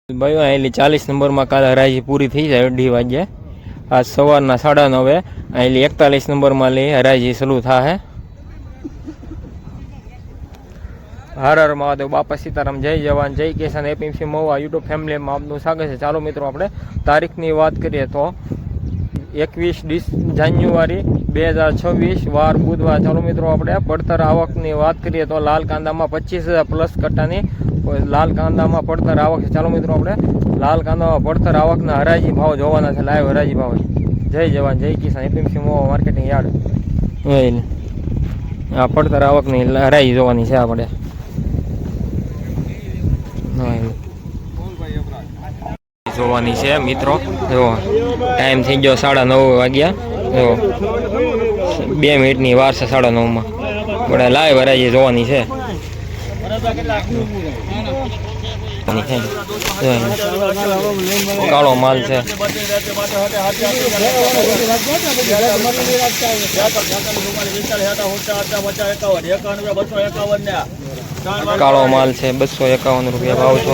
ભાઈઓ અહીંલી 40 નંબરમાં કાલે હરાજી પૂરી થઈ જાય 2:30 વાગ્યે. આજ સવારના 9:30 અહીંલી 41 નંબરમાં લઈ હરાજી શરૂ થાય. હર હર મહાદેવ, બાપા સીતારામ, જય જવાન જય કિસાન, એપીએમસી મહુવા યુટ્યુબ ફેમિલીમાં આપનું સ્વાગત છે. ચાલો મિત્રો, આપણે તારીખની વાત કરીએ તો 21 જાન્યુઆરી 2026 વાર બુધવાર. ચાલો મિત્રો, આપણે પડતર આવકની વાત કરીએ તો લાલ કાંદામાં 25,000 પ્લસ કટ્ટાની લાલ કાંદામાં પડતર આવક છે. ચાલો મિત્રો, આપણે લાલ કાંદામાં પડતર આવકના હરાજી ભાવ જોવાના છે. લાઈવ હરાજી ભાવ. જય જવાન જય કિસાન, એપીએમસી મહુવા માર્કેટિંગ યાર્ડ. આ પડતર આવકની હરાજી જોવાની છે આપણે. જોવાની છે મિત્રો. જો ટાઈમ થઈ ગયો 9:30 વાગ્યા. જો 2 મિનિટની વાર છે 9:30માં. બડા લાઈવ હરાજી જોવાની છે. કાળો માલ છે. કાળો માલ છે 251 રૂપિયા ભાવ છો.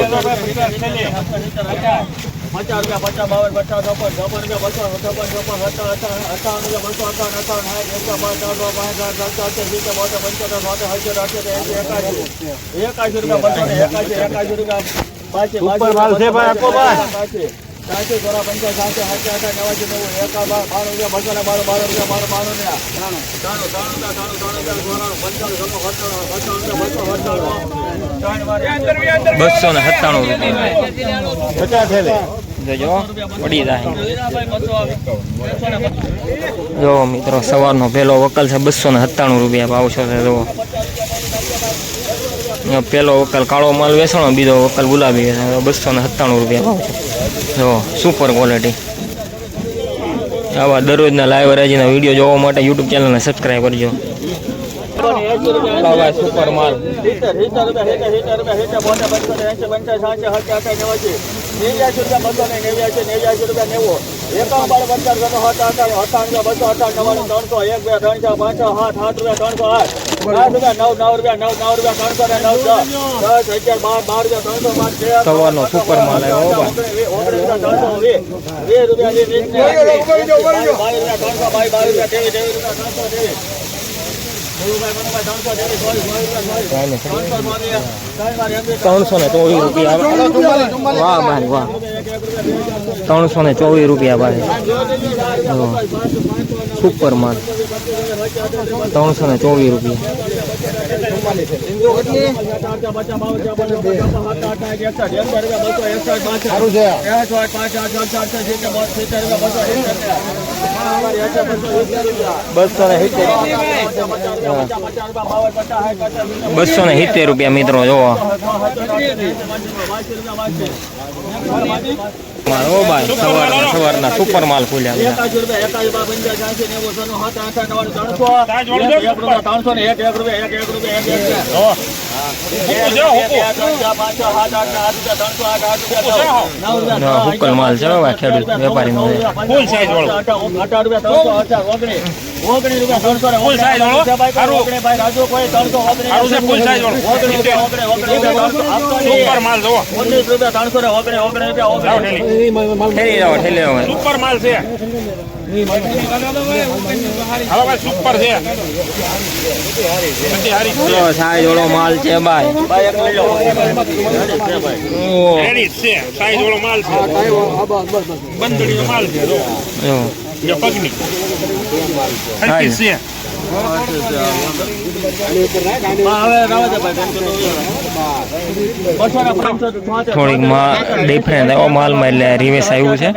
297 જો મિત્રો, સવારનો પેલો વકલ છે 297 રૂપિયા ભાવ છો. જો પેલો વકલ કાળો માલ વેચણો, બીજો વકલ ગુલાબી વેચણો. 297 રૂપિયા ભાવ છે. જો સુપર ક્વોલિટી. આવા દરરોજના લાઈવ હરાજીના વિડીયો જોવા માટે યુટ્યુબ ચેનલને સબસ્ક્રાઈબ કરજો. સુપર માલ સવારનો સુપર માલ આવ્યો. ₹324 વાહ ભાઈ વાહ. 324 રૂપિયા ભાઈ. સુપર માલ 324 રૂપિયા. ₹270 મિત્રો. જોવો સવારના સુપર માલ ખુલ્યા. હુકલ માલ છે ખેડૂત વેપારી નો. સાઈઝ માલ છે ભાઈ. બંધડીનો માલ છે. પગની થોડીક ડિફરન્સ એવો માલમાં એટલે રિવેસ આવ્યું છે.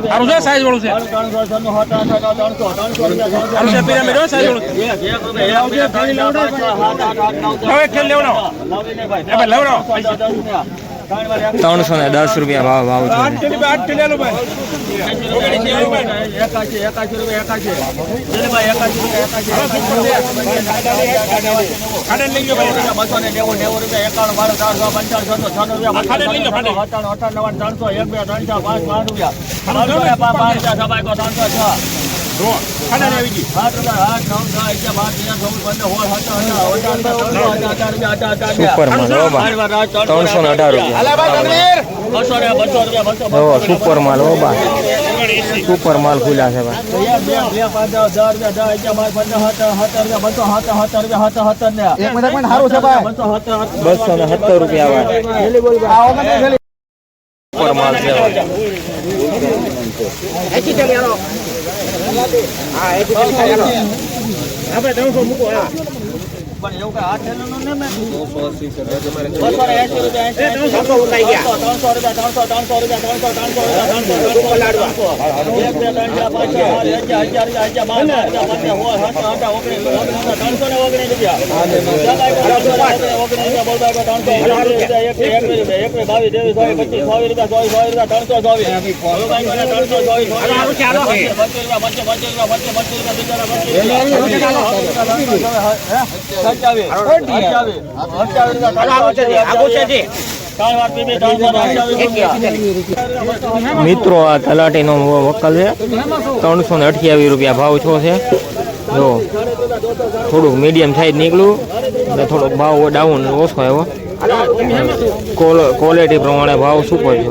₹310 ભાવ છે. સુપર માલ હો બા 318 રૂપિયા સુપર માલ હો બા સુપર માલ ખુલ્લા છે બા 217 રૂપિયા સુપર માલ છે મિત્રો આ તલાટી નો વકલ છે 328 રૂપિયા ભાવ છો છે જો થોડુંક મીડિયમ સાઈઝ નીકળ્યું એટલે થોડોક ભાવ ડાઉન ઓછો આવ્યો ક્વોલિટી પ્રમાણે ભાવ સુપર છે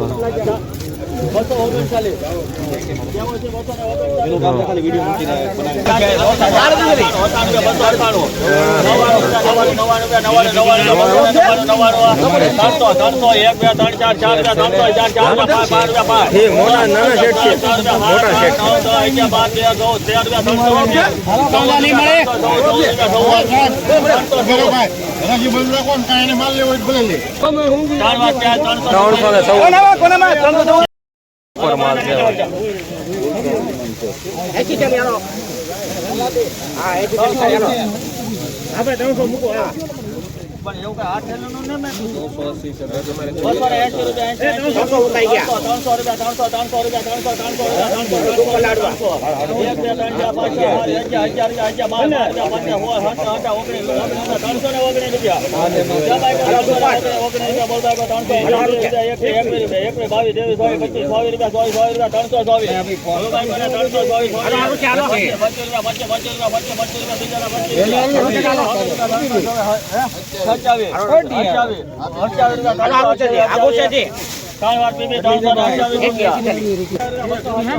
મોટા નાના સેટ છે મોટા સેટ ઉપર માલ છે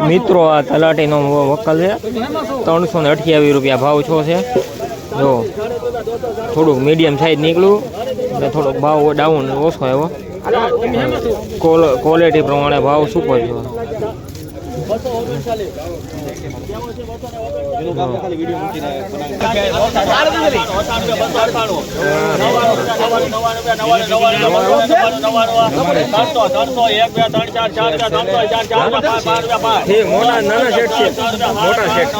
મિત્રો આ તલાટી નો વકલ છે 328 રૂપિયા ભાવ છો છે જો થોડુંક મીડિયમ સાઈઝ નીકળ્યું એટલે થોડોક ભાવ ડાઉન ઓછો આવ્યો ક્વોલિટી પ્રમાણે ભાવ સુપર છે મોટા નાના સેટ છે મોટા સેટ